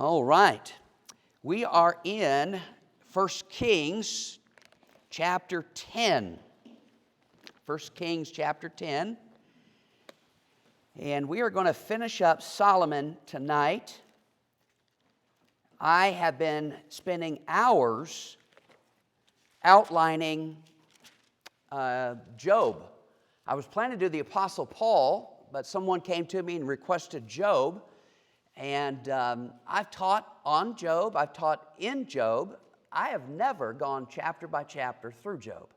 All right. We are in 1 Kings chapter 10. 1 Kings chapter 10. And we are going to finish up Solomon tonight. I have been spending hours outlining Job. I was planning to do the Apostle Paul, but someone came to me and requested Job. And I've taught on Job, I've taught in Job. I have never gone chapter by chapter through Job.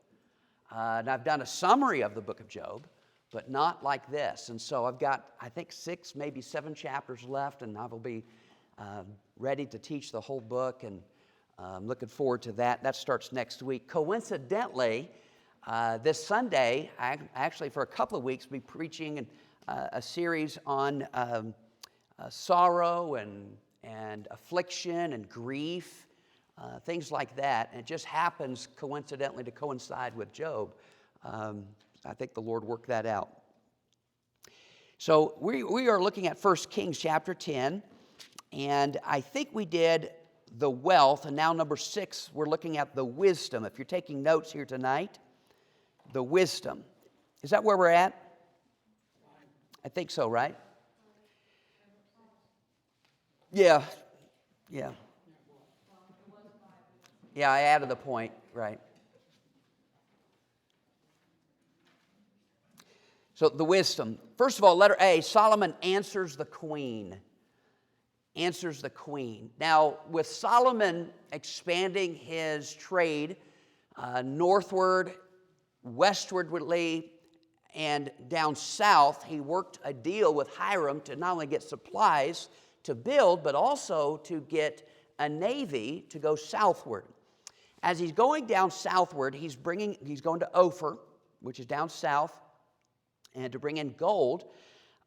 And I've done a summary of the book of Job, but not like this. And so I've got, I think, 6, maybe 7 chapters left, and I will be ready to teach the whole book, and I'm looking forward to that. That starts next week. Coincidentally, this Sunday, I actually for a couple of weeks be preaching a series on sorrow and affliction and grief, things like that. And it just happens coincidentally to coincide with Job. I think the Lord worked that out. So we are looking at 1 Kings chapter 10, and I think we did the wealth, and now number 6, we're looking at the wisdom. If you're taking notes here tonight, the wisdom. Is that where we're at? I think so, right? Yeah. Yeah, I added the point, right. So the wisdom. First of all, letter A, Solomon answers the queen. Answers the queen. Now, with Solomon expanding his trade northward, westwardly, and down south, he worked a deal with Hiram to not only get supplies to build, but also to get a navy to go southward. As he's going down southward, he's going to Ophir, which is down south, and to bring in gold.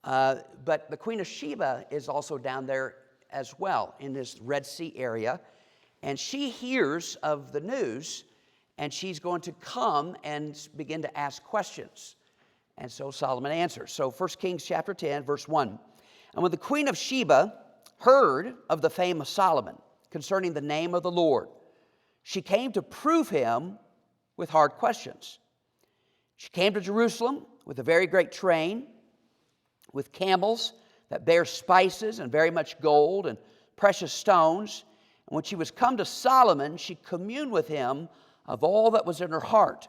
But the Queen of Sheba is also down there as well in this Red Sea area. And she hears of the news, and she's going to come and begin to ask questions. And so Solomon answers. So 1 Kings chapter 10, verse 1. And when the Queen of Sheba heard of the fame of Solomon concerning the name of the Lord, she came to prove him with hard questions. She came to Jerusalem with a very great train, with camels that bear spices and very much gold and precious stones. And when she was come to Solomon, she communed with him of all that was in her heart.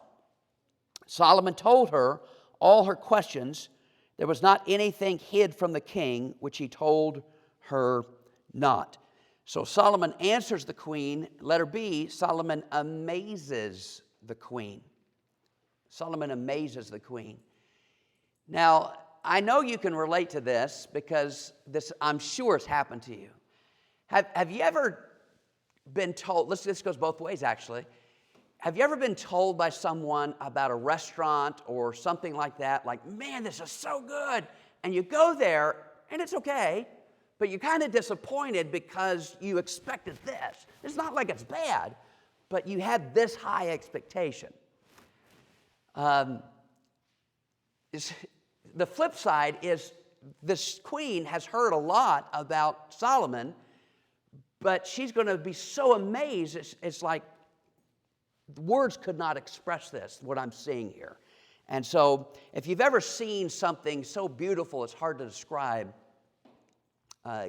Solomon told her all her questions. There was not anything hid from the king which he told her not. So Solomon answers the queen. Letter B, Solomon amazes the queen. Solomon amazes the queen. Now, I know you can relate to this because this, I'm sure, it's happened to you. Have you ever been told, this goes both ways actually. Have you ever been told by someone about a restaurant or something like that, like, man, this is so good, and you go there and it's okay, but you're kind of disappointed because you expected this. It's not like it's bad, but you had this high expectation. The flip side is this queen has heard a lot about Solomon, but she's going to be so amazed, it's like words could not express this, what I'm seeing here. And so if you've ever seen something so beautiful it's hard to describe,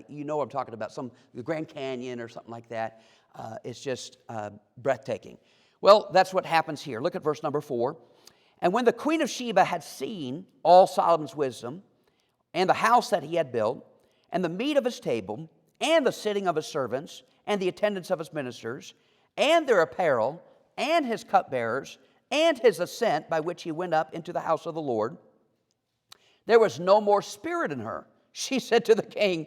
you know what I'm talking about, the Grand Canyon or something like that. It's just breathtaking. Well, that's what happens here. Look at verse number 4. And when the Queen of Sheba had seen all Solomon's wisdom, and the house that he had built, and the meat of his table, and the sitting of his servants, and the attendance of his ministers, and their apparel, and his cupbearers, and his ascent by which he went up into the house of the Lord, there was no more spirit in her. She said to the king,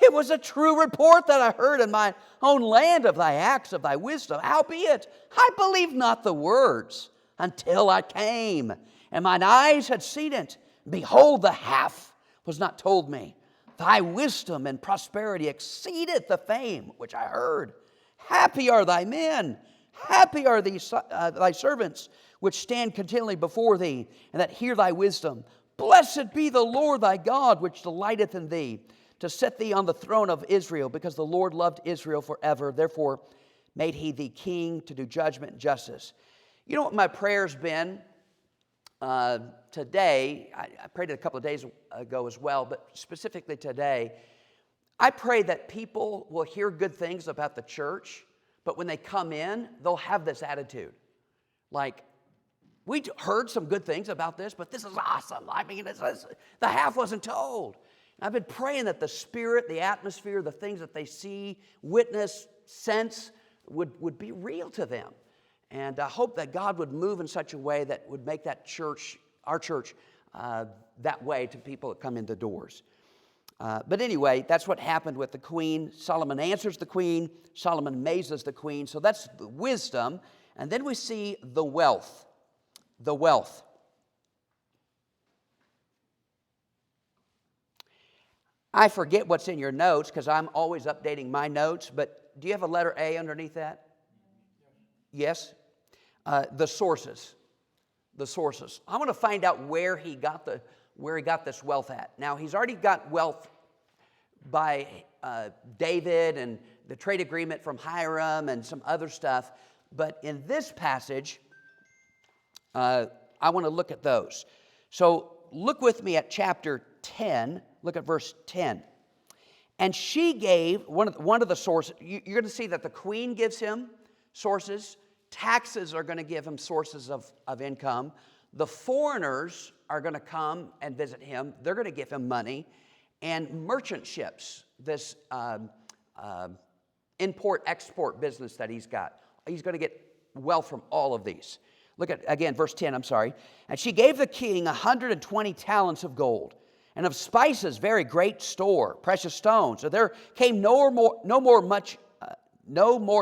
it was a true report that I heard in my own land of thy acts, of thy wisdom. Howbeit, I believed not the words until I came, and mine eyes had seen it. Behold, the half was not told me. Thy wisdom and prosperity exceedeth the fame which I heard. Happy are thy men, happy are thy servants, which stand continually before thee, and that hear thy wisdom. Blessed be the Lord thy God, which delighteth in thee, to set thee on the throne of Israel, because the Lord loved Israel forever. Therefore made he thee king to do judgment and justice. You know what my prayer's been today? I prayed it a couple of days ago as well, but specifically today, I pray that people will hear good things about the church, but when they come in, they'll have this attitude. Like, we heard some good things about this, but this is awesome. I mean, the half wasn't told. And I've been praying that the spirit, the atmosphere, the things that they see, witness, sense, would be real to them. And I hope that God would move in such a way that would make that church, our church, that way to people that come in the doors. But anyway, that's what happened with the queen. Solomon answers the queen. Solomon amazes the queen. So that's the wisdom. And then we see the wealth. The wealth. I forget what's in your notes because I'm always updating my notes. But do you have a letter A underneath that? Yes? The sources. The sources. I want to find out where he got this wealth at. Now, he's already got wealth by David and the trade agreement from Hiram and some other stuff. But in this passage, I want to look at those. So look with me at chapter 10. Look at verse 10. And she gave, one of the sources, you're going to see that the queen gives him sources. Taxes are going to give him sources of income. The foreigners are going to come and visit him. They're going to give him money. And merchant ships, this import-export business that he's got, he's going to get wealth from all of these. Look at, again, verse 10, I'm sorry. And she gave the king 120 talents of gold, and of spices very great store, precious stones. So there came no more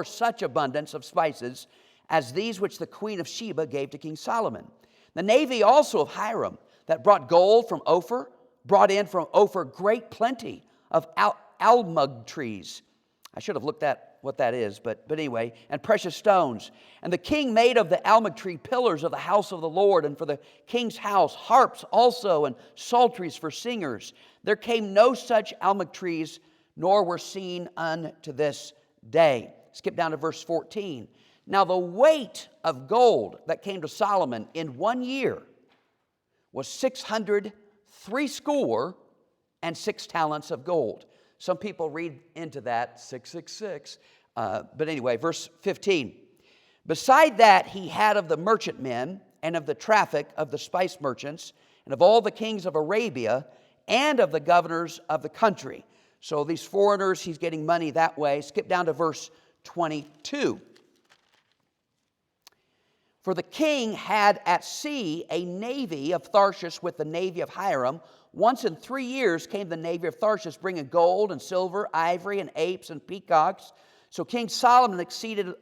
such abundance of spices as these which the queen of Sheba gave to King Solomon. The navy also of Hiram, that brought gold from Ophir, brought in from Ophir great plenty of almug trees. I should have looked at what that is, but anyway, and precious stones. And the king made of the almug tree pillars of the house of the Lord, and for the king's house harps also, and psalteries for singers. There came no such almug trees, nor were seen unto this day. Skip down to verse 14. Now the weight of gold that came to Solomon in 1 year was 606 talents of gold. Some people read into that 666. But anyway, verse 15. Beside that he had of the merchantmen and of the traffic of the spice merchants and of all the kings of Arabia and of the governors of the country. So these foreigners, he's getting money that way. Skip down to verse 22. For the king had at sea a navy of Tarshish with the navy of Hiram. Once in 3 years came the navy of Tarshish, bringing gold and silver, ivory and apes and peacocks. So King Solomon exceeded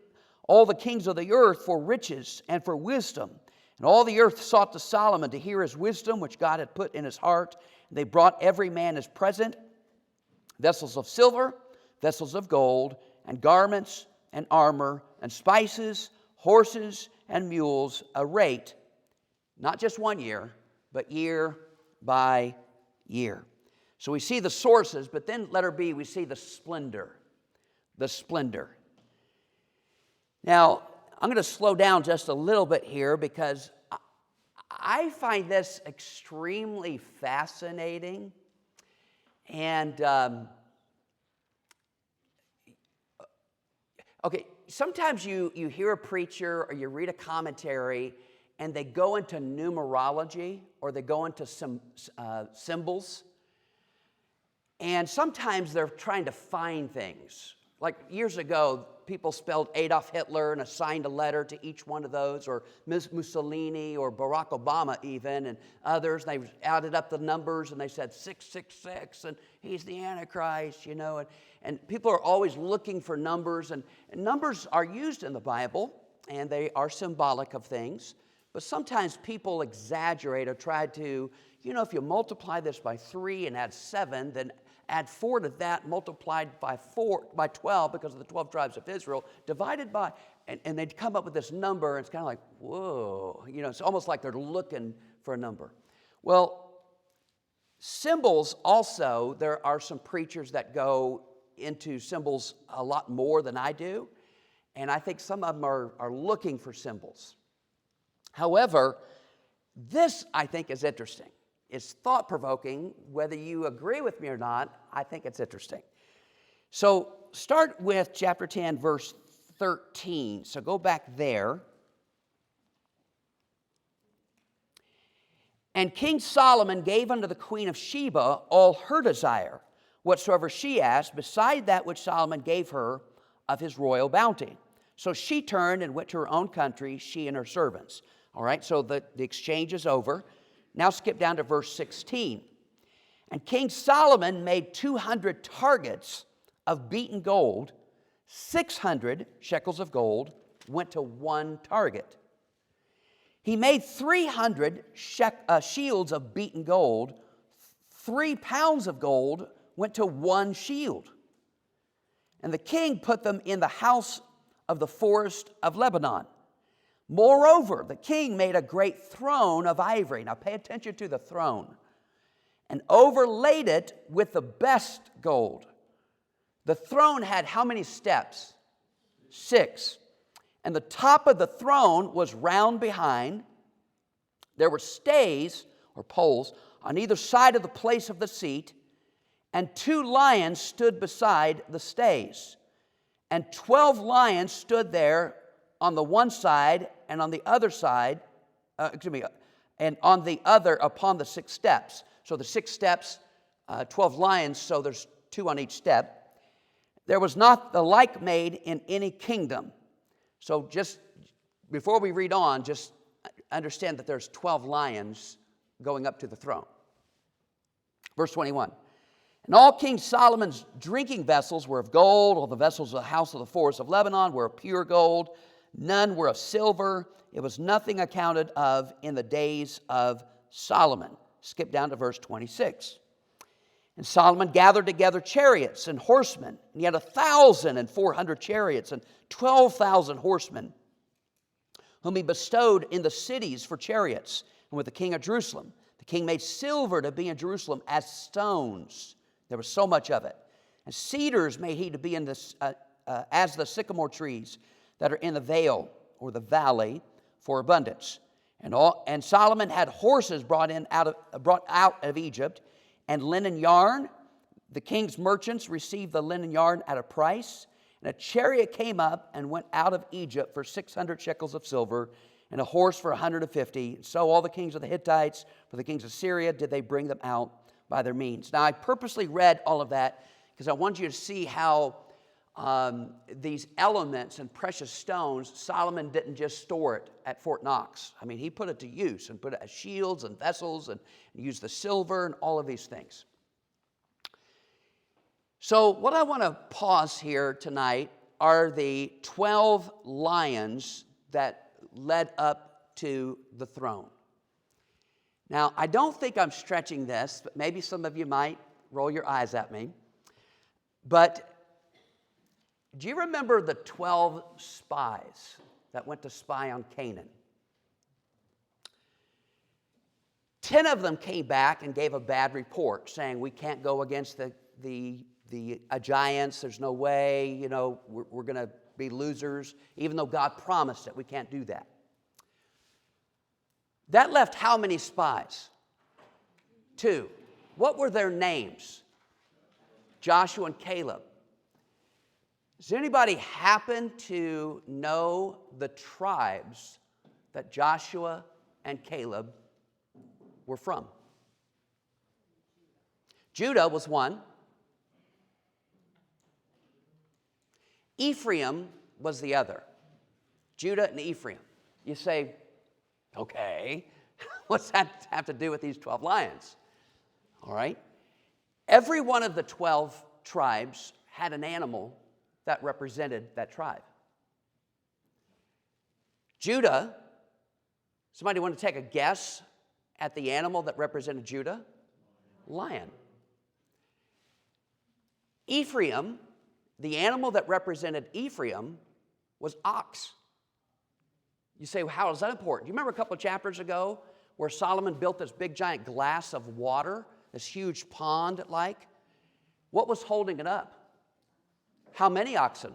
all the kings of the earth for riches and for wisdom. And all the earth sought to Solomon to hear his wisdom, which God had put in his heart. And they brought every man his present, vessels of silver, vessels of gold, and garments and armor, and spices, horses, and mules, a rate, not just 1 year, but year by year. So we see the sources, but then letter B, we see the splendor. The splendor. Now, I'm going to slow down just a little bit here because I find this extremely fascinating. And, okay, sometimes you hear a preacher or you read a commentary and they go into numerology or they go into some symbols. And sometimes they're trying to find things. Like years ago, people spelled Adolf Hitler and assigned a letter to each one of those, or Mussolini or Barack Obama even, and others. They added up the numbers and they said 666, and he's the Antichrist, you know. And people are always looking for numbers, and numbers are used in the Bible, and they are symbolic of things. But sometimes people exaggerate or try to, you know, if you multiply this by 3 and add 7, then add 4 to that, multiplied by 12 because of the 12 tribes of Israel, divided by, and they'd come up with this number, and it's kind of like, whoa, you know, it's almost like they're looking for a number. Well, Symbols also, there are some preachers that go into symbols a lot more than I do, and I think some of them are looking for symbols. However, this I think is interesting. It's thought-provoking. Whether you agree with me or not, I think it's interesting. So start with chapter 10, verse 13. So go back there. And King Solomon gave unto the queen of Sheba all her desire, whatsoever she asked, beside that which Solomon gave her of his royal bounty. So she turned and went to her own country, she and her servants. All right, so the exchange is over. Now skip down to verse 16. And King Solomon made 200 targets of beaten gold, 600 shekels of gold went to one target. He made 300 shields of beaten gold. 3 pounds of gold went to one shield. And the king put them in the house of the forest of Lebanon. Moreover, the king made a great throne of ivory. Now pay attention to the throne. And overlaid it with the best gold. The throne had how many steps? 6. And the top of the throne was round behind. There were stays, or poles, on either side of the place of the seat, and 2 lions stood beside the stays. And 12 lions stood there on the one side, and on the other side, and on the other upon the 6 steps. So the 6 steps, 12 lions, so there's 2 on each step. There was not the like made in any kingdom. So just before we read on, just understand that there's 12 lions going up to the throne. Verse 21. And all King Solomon's drinking vessels were of gold. All the vessels of the house of the forest of Lebanon were of pure gold. None were of silver. It was nothing accounted of in the days of Solomon. Skip down to verse 26. And Solomon gathered together chariots and horsemen. And he had 1,400 chariots and 12,000 horsemen, whom he bestowed in the cities for chariots. And with the king of Jerusalem, the king made silver to be in Jerusalem as stones. There was so much of it. And cedars made he to be in this, as the sycamore trees that are in the vale or the valley for abundance. And Solomon had horses brought out of Egypt, and linen yarn. The king's merchants received the linen yarn at a price. And a chariot came up and went out of Egypt for 600 shekels of silver, and a horse for 150. So all the kings of the Hittites, for the kings of Syria, did they bring them out by their means. Now I purposely read all of that because I want you to see how these elements and precious stones, Solomon didn't just store it at Fort Knox. I mean, he put it to use and put it as shields and vessels and used the silver and all of these things. So what I want to pause here tonight are the 12 lions that led up to the throne. Now, I don't think I'm stretching this, but maybe some of you might roll your eyes at me. But do you remember the 12 spies that went to spy on Canaan? 10 of them came back and gave a bad report, saying we can't go against the giants. There's no way, we're going to be losers. Even though God promised it, we can't do that. That left how many spies? 2. What were their names? Joshua and Caleb. Does anybody happen to know the tribes that Joshua and Caleb were from? Judah was one. Ephraim was the other. Judah and Ephraim. You say, okay, what's that have to do with these 12 lions? All right. Every one of the 12 tribes had an animal that represented that tribe. Judah, somebody want to take a guess at the animal that represented Judah? Lion. Ephraim, the animal that represented Ephraim was ox. You say, well, how is that important? Do you remember a couple of chapters ago where Solomon built this big giant glass of water this huge pond-like. What was holding it up? How many oxen?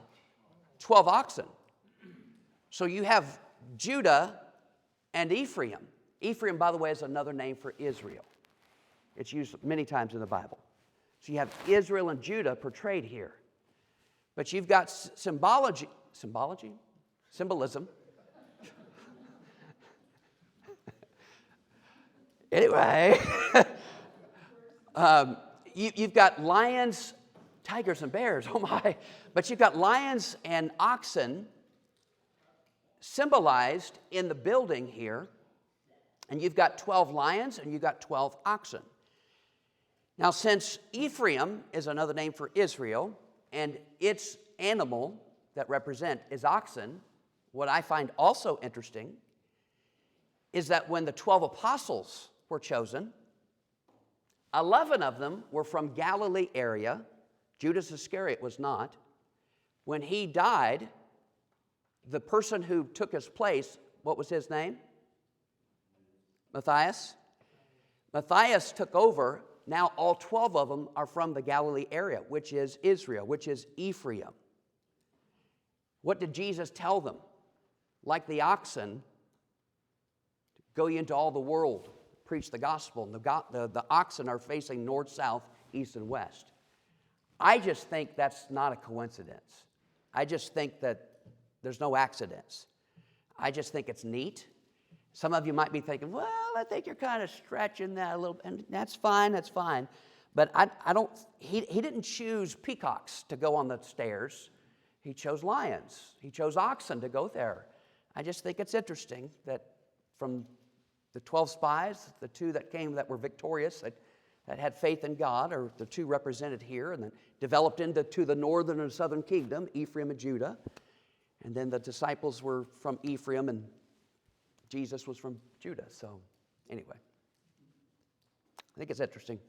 12 oxen. So you have Judah and Ephraim. Ephraim, by the way, is another name for Israel. It's used many times in the Bible. So you have Israel and Judah portrayed here. But you've got symbolism. Anyway, you've got lions, tigers, and bears. Oh my. But you've got lions and oxen symbolized in the building here. And you've got 12 lions and you've got 12 oxen. Now, since Ephraim is another name for Israel, and its animal that represent is oxen, what I find also interesting is that when the 12 apostles were chosen, 11 of them were from Galilee area. Judas Iscariot was not. When he died, the person who took his place, what was his name? Matthias. Matthias took over. Now all 12 of them are from the Galilee area, which is Israel, which is Ephraim. What did Jesus tell them? Like the oxen, go ye into all the world, preach the gospel. And the oxen are facing north, south, east, and west. I just think that's not a coincidence. I just think that there's no accidents. I just think it's neat. Some of you might be thinking, well, I think you're kind of stretching that a little, and that's fine, that's fine. But I don't, he didn't choose peacocks to go on the stairs. He chose lions. He chose oxen to go there. I just think it's interesting that from the 12 spies, the 2 that came that were victorious, that had faith in God, are the 2 represented here, and then developed into the northern and southern kingdom, Ephraim and Judah. And then the disciples were from Ephraim, and Jesus was from Judah. So anyway, I think it's interesting.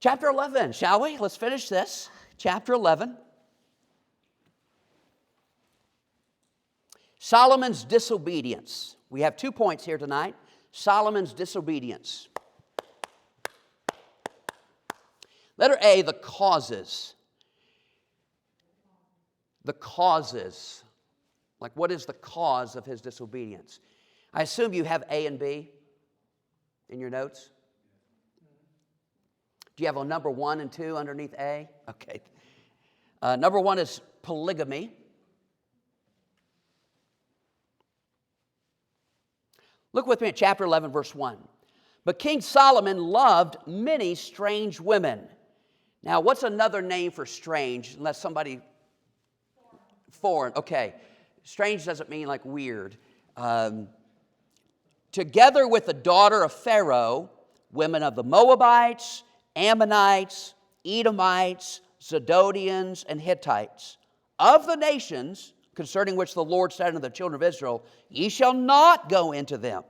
Chapter 11, shall we? Let's finish this. Chapter 11. Solomon's disobedience. We have 2 points here tonight. Solomon's disobedience. Letter A, the causes. The causes. Like, what is the cause of his disobedience? I assume you have A and B in your notes. Do you have a number 1 and 2 underneath A? Okay. Number 1 is polygamy. Look with me at chapter 11, verse 1. But King Solomon loved many strange women. Now, what's another name for strange, unless somebody... Foreign. Okay. Strange doesn't mean like weird. Together with the daughter of Pharaoh, women of the Moabites, Ammonites, Edomites, Zidonians, and Hittites, of the nations concerning which the Lord said unto the children of Israel, ye shall not go into them,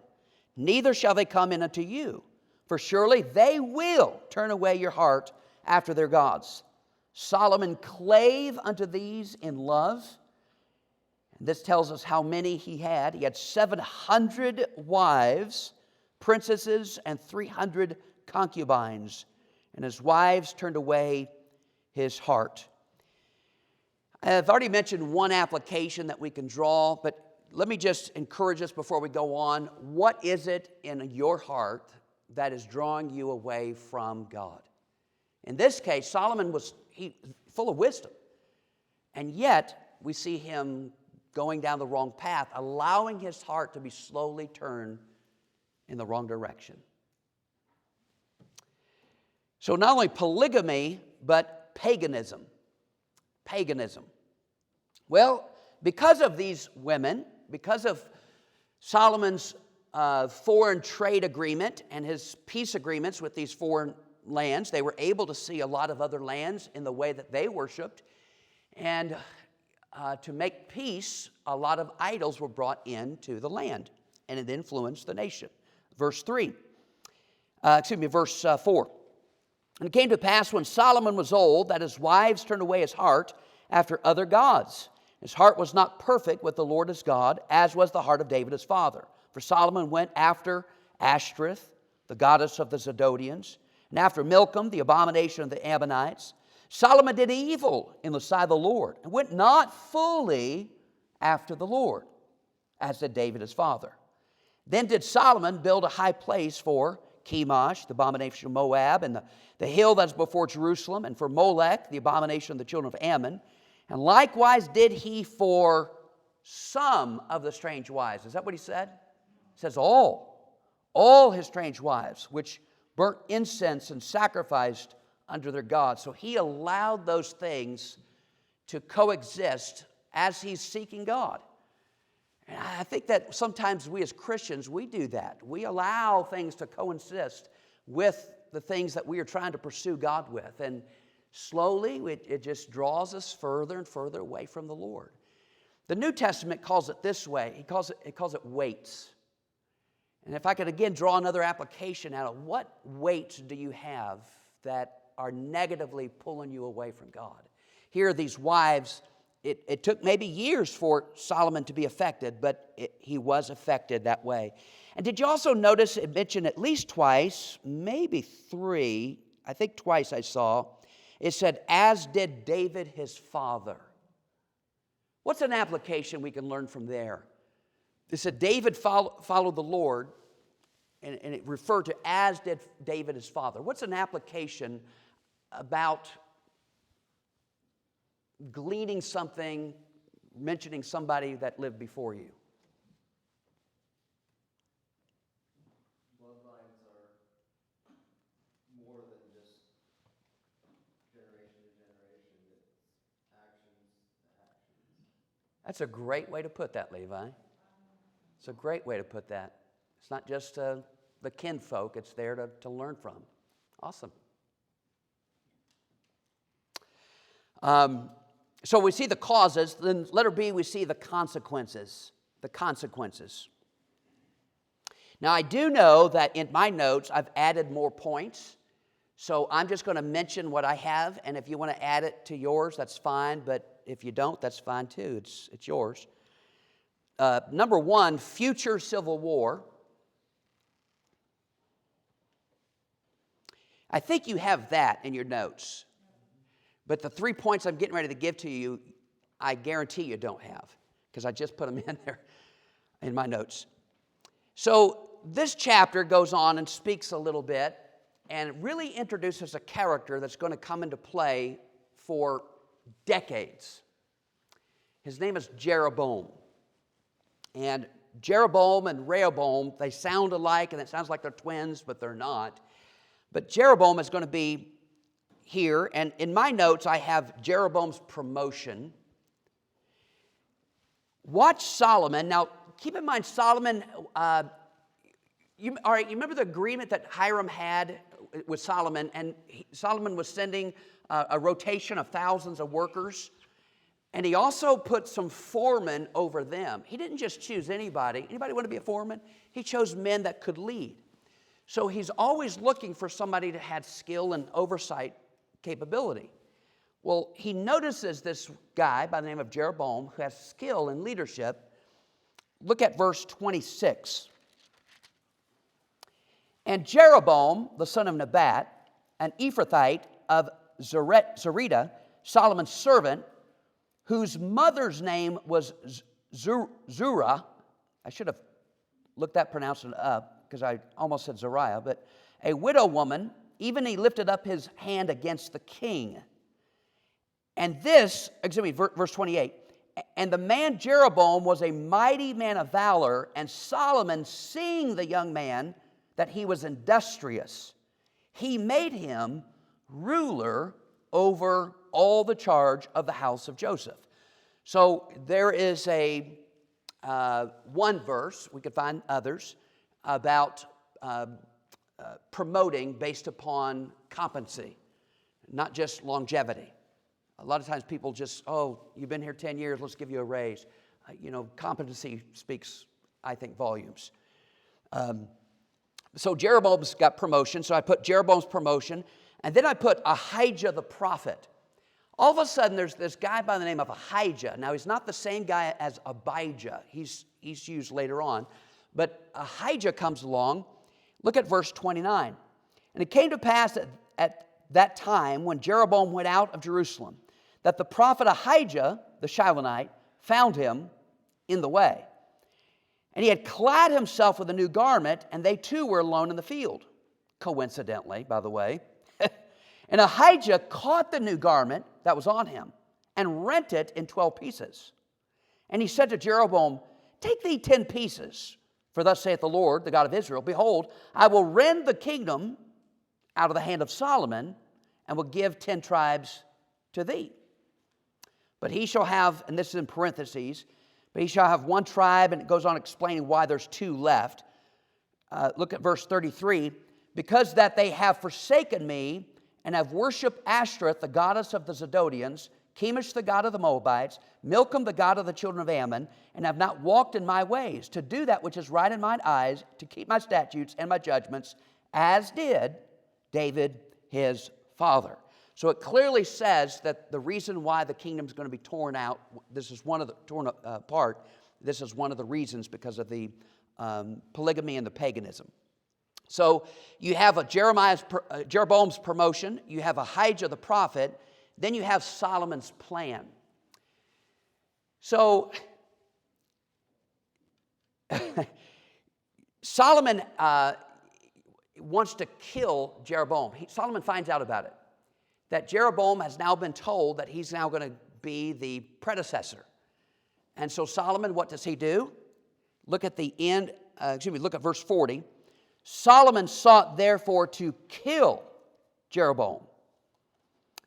neither shall they come in unto you, for surely they will turn away your heart after their gods. Solomon clave unto these in love. This tells us how many he had. He had 700 wives, princesses, and 300 concubines. And his wives turned away his heart. I've already mentioned one application that we can draw, but let me just encourage us before we go on. What is it in your heart that is drawing you away from God? In this case, Solomon was full of wisdom. And yet, we see him going down the wrong path, allowing his heart to be slowly turned in the wrong direction. So not only polygamy, but paganism. Paganism. Well, because of these women, because of Solomon's foreign trade agreement and his peace agreements with these foreign lands, they were able to see a lot of other lands in the way that they worshiped. And to make peace, a lot of idols were brought into the land, and it influenced the nation. Verse 4. And it came to pass when Solomon was old that his wives turned away his heart after other gods. His heart was not perfect with the Lord his God, as was the heart of David his father. For Solomon went after Ashtoreth, the goddess of the Zidonians, and after Milcom, the abomination of the Ammonites. Solomon did evil in the sight of the Lord, and went not fully after the Lord, as did David his father. Then did Solomon build a high place for Chemosh, the abomination of Moab, and the hill that's before Jerusalem, and for Molech, the abomination of the children of Ammon. And likewise did he for some of the strange wives. Is that what he said? He says all his strange wives, which burnt incense and sacrificed unto their gods. So he allowed those things to coexist as he's seeking God. And I think that sometimes we as Christians, we do that. We allow things to coexist with the things that we are trying to pursue God with. And slowly, it just draws us further and further away from the Lord. The New Testament calls it this way. It calls it weights. And if I could again draw another application out of what weights do you have that are negatively pulling you away from God? Here are these wives. It took maybe years for Solomon to be affected, but he was affected that way. And did you also notice it mentioned at least twice, maybe three, I think twice I saw, it said, as did David his father. What's an application we can learn from there? It said David followed the Lord, and it referred to as did David his father. What's an application about gleaning something, mentioning somebody that lived before you? Bloodlines are more than just generation to generation. It's actions to actions. That's a great way to put that, Levi. It's a great way to put that. It's not just the kinfolk, it's there to learn from. Awesome. So we see the causes. Then letter B, we see the consequences. The consequences. Now, I do know that in my notes, I've added more points. So I'm just going to mention what I have. And if you want to add it to yours, that's fine. But if you don't, that's fine too. It's yours. Number one, future civil war. I think you have that in your notes. But the 3 points I'm getting ready to give to you, I guarantee you don't have, because I just put them in there in my notes. So this chapter goes on and speaks a little bit and really introduces a character that's going to come into play for decades. His name is Jeroboam. And Jeroboam and Rehoboam, they sound alike, and it sounds like they're twins, but they're not. But Jeroboam is going to be here, and in my notes, I have Jeroboam's promotion. Watch Solomon. Now, keep in mind, Solomon, you remember the agreement that Hiram had with Solomon, and Solomon was sending a rotation of thousands of workers, and he also put some foremen over them. He didn't just choose anybody. Anybody want to be a foreman? He chose men that could lead. So he's always looking for somebody that had skill and oversight capability. Well, he notices this guy by the name of Jeroboam who has skill in leadership. Look at verse 26. And Jeroboam, the son of Nebat, an Ephrathite of Zerida, Solomon's servant, whose mother's name was Zurah. I should have looked that pronouncement up because I almost said Zariah, but a widow woman. Even he lifted up his hand against the king. And this, verse 28, and the man Jeroboam was a mighty man of valor, and Solomon, seeing the young man that he was industrious, he made him ruler over all the charge of the house of Joseph. So there is a one verse, we could find others, about promoting based upon competency, not just longevity. A lot of times people just, you've been here 10 years, let's give you a raise. Competency speaks, I think, volumes. So Jeroboam's got promotion, so I put Jeroboam's promotion, and then I put Ahijah the prophet. All of a sudden, there's this guy by the name of Ahijah. Now, he's not the same guy as Abijah. He's used later on. But Ahijah comes along. Look at verse 29. And it came to pass at that time when Jeroboam went out of Jerusalem, that the prophet Ahijah, the Shilonite, found him in the way. And he had clad himself with a new garment, and they too were alone in the field. Coincidentally, by the way. And Ahijah caught the new garment that was on him and rent it in 12 pieces. And he said to Jeroboam, take thee 10 pieces, for thus saith the Lord, the God of Israel, behold, I will rend the kingdom out of the hand of Solomon, and will give 10 tribes to thee. But he shall have, and this is in parentheses, but he shall have one tribe, and it goes on explaining why there's 2 left. Look at verse 33. Because that they have forsaken me, and have worshipped Ashtoreth, the goddess of the Zidonians, Chemosh, the god of the Moabites, Milcom, the god of the children of Ammon, and have not walked in my ways, to do that which is right in mine eyes, to keep my statutes and my judgments, as did David his father. So it clearly says that the reason why the kingdom is going to be torn out, this is one of the torn apart, this is one of the reasons because of the polygamy and the paganism. So you have Jeroboam's promotion, you have Ahijah the prophet, then you have Solomon's plan. So Solomon wants to kill Jeroboam. Solomon finds out about it, that Jeroboam has now been told that he's now going to be the predecessor. And so Solomon, what does he do? Look at the end, look at verse 40. Solomon sought therefore to kill Jeroboam.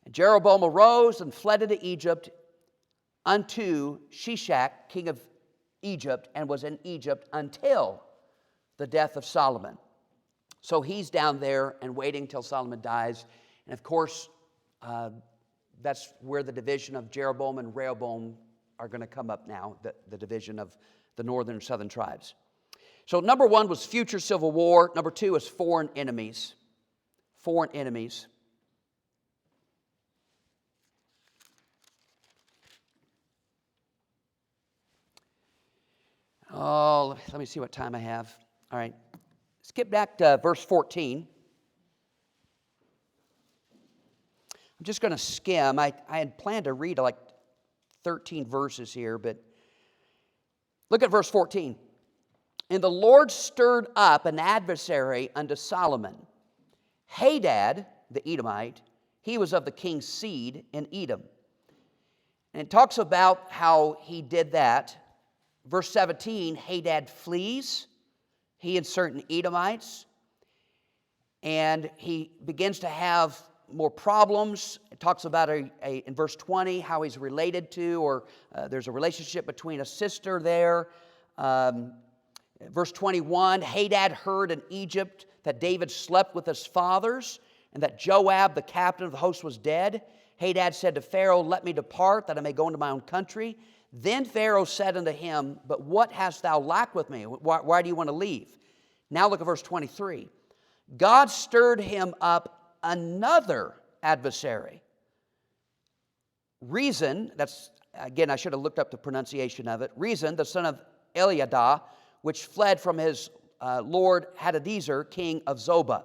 And Jeroboam arose and fled into Egypt unto Shishak, king of Egypt, and was in Egypt until the death of Solomon. So he's down there and waiting till Solomon dies. And of course, that's where the division of Jeroboam and Rehoboam are going to come up now, the division of the northern and southern tribes. So number 1 was future civil war. Number 2 is foreign enemies. Foreign enemies. Oh, let me see what time I have. All right. Skip back to verse 14. I'm just going to skim. I had planned to read like 13 verses here, but look at verse 14. And the Lord stirred up an adversary unto Solomon. Hadad, the Edomite, he was of the king's seed in Edom. And it talks about how he did that. Verse 17, Hadad flees, he and certain Edomites, and he begins to have more problems. It talks about, in verse 20, how he's related to, or there's a relationship between a sister there. Verse 21, Hadad heard in Egypt that David slept with his fathers, and that Joab, the captain of the host, was dead. Hadad said to Pharaoh, let me depart, that I may go into my own country. Then Pharaoh said unto him, but what hast thou lacked with me? Why do you want to leave? Now look at verse 23. God stirred him up another adversary. Rezin, that's, again, I should have looked up the pronunciation of it. Rezin, the son of Eliadah, which fled from his lord Hadadezer, king of Zobah.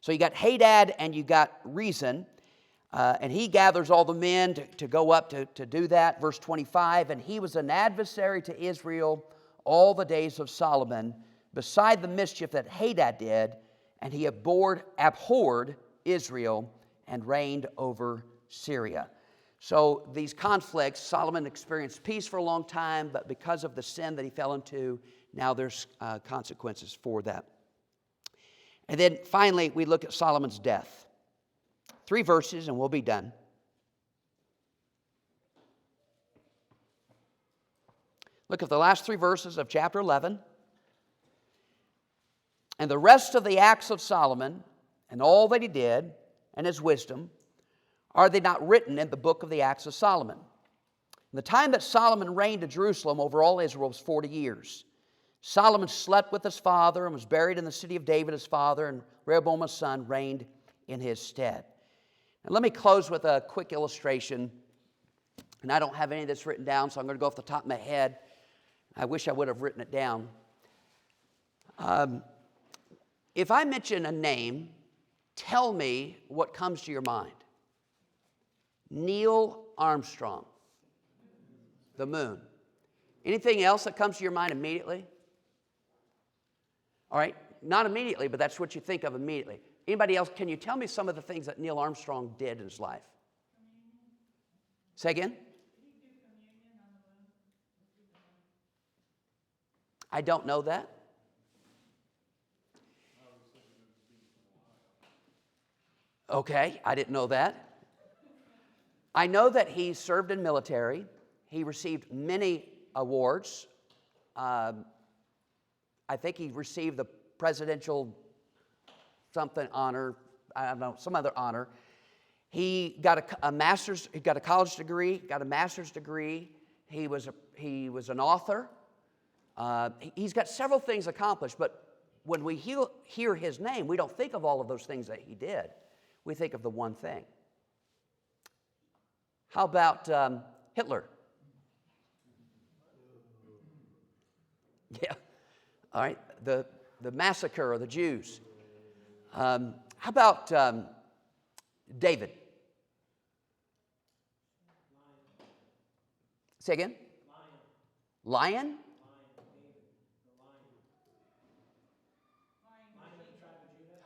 So you got Hadad and you got Rezin. And he gathers all the men to go up to do that. Verse 25, and he was an adversary to Israel all the days of Solomon, beside the mischief that Hadad did, and he abhorred Israel and reigned over Syria. So these conflicts, Solomon experienced peace for a long time, but because of the sin that he fell into, now there's consequences for that. And then finally, we look at Solomon's death. 3 verses and we'll be done. Look at the last 3 verses of chapter 11. And the rest of the acts of Solomon and all that he did and his wisdom, are they not written in the book of the acts of Solomon? And the time that Solomon reigned in Jerusalem over all Israel was 40 years. Solomon slept with his father and was buried in the city of David his father, and Rehoboam his son reigned in his stead. And let me close with a quick illustration. And I don't have any of this written down, so I'm going to go off the top of my head. I wish I would have written it down. If I mention a name, tell me what comes to your mind. Neil Armstrong, the moon. Anything else that comes to your mind immediately? All right, not immediately, but that's what you think of immediately. Anybody else, can you tell me some of the things that Neil Armstrong did in his life? Say again? I don't know that. Okay, I didn't know that. I know that he served in military. He received many awards. I think he received the presidential something honor, I don't know, some other honor. He got a master's, he got a college degree, got a master's degree. He was an author. He's got several things accomplished, but when we hear his name, we don't think of all of those things that he did. We think of the one thing. How about Hitler? Yeah, all right, the massacre of the Jews. How about David? Say again? Lion?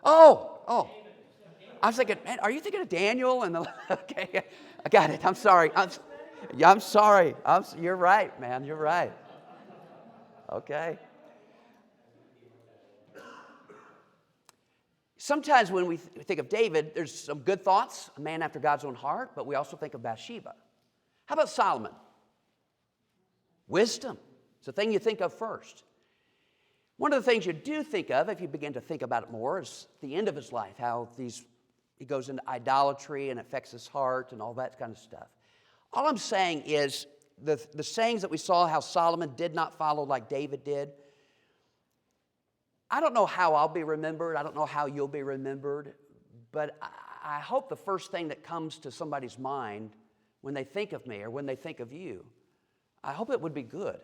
Oh. I was thinking, man, are you thinking of Daniel? Okay, I got it. I'm sorry. I'm sorry. You're right, man. You're right. Okay. Sometimes when we think of David, there's some good thoughts, a man after God's own heart, but we also think of Bathsheba. How about Solomon? Wisdom. It's the thing you think of first. One of the things you do think of, if you begin to think about it more, is the end of his life, how he goes into idolatry and affects his heart and all that kind of stuff. All I'm saying is the sayings that we saw, how Solomon did not follow like David did. I don't know how I'll be remembered. I don't know how you'll be remembered. But I hope the first thing that comes to somebody's mind when they think of me or when they think of you, I hope it would be good.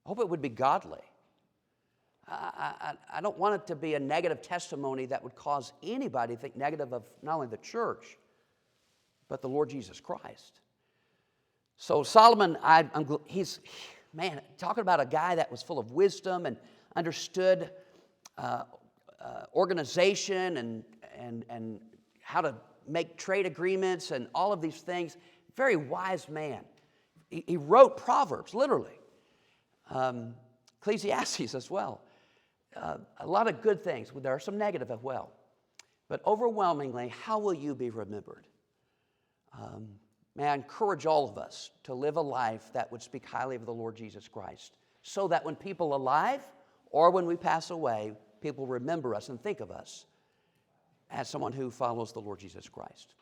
I hope it would be godly. I don't want it to be a negative testimony that would cause anybody to think negative of not only the church, but the Lord Jesus Christ. So Solomon, he's talking about a guy that was full of wisdom and understood organization and how to make trade agreements and all of these things. Very wise man. He wrote Proverbs, literally. Ecclesiastes as well. A lot of good things. There are some negative as well. But overwhelmingly, how will you be remembered? May I encourage all of us to live a life that would speak highly of the Lord Jesus Christ, so that when people alive or when we pass away, people remember us and think of us as someone who follows the Lord Jesus Christ.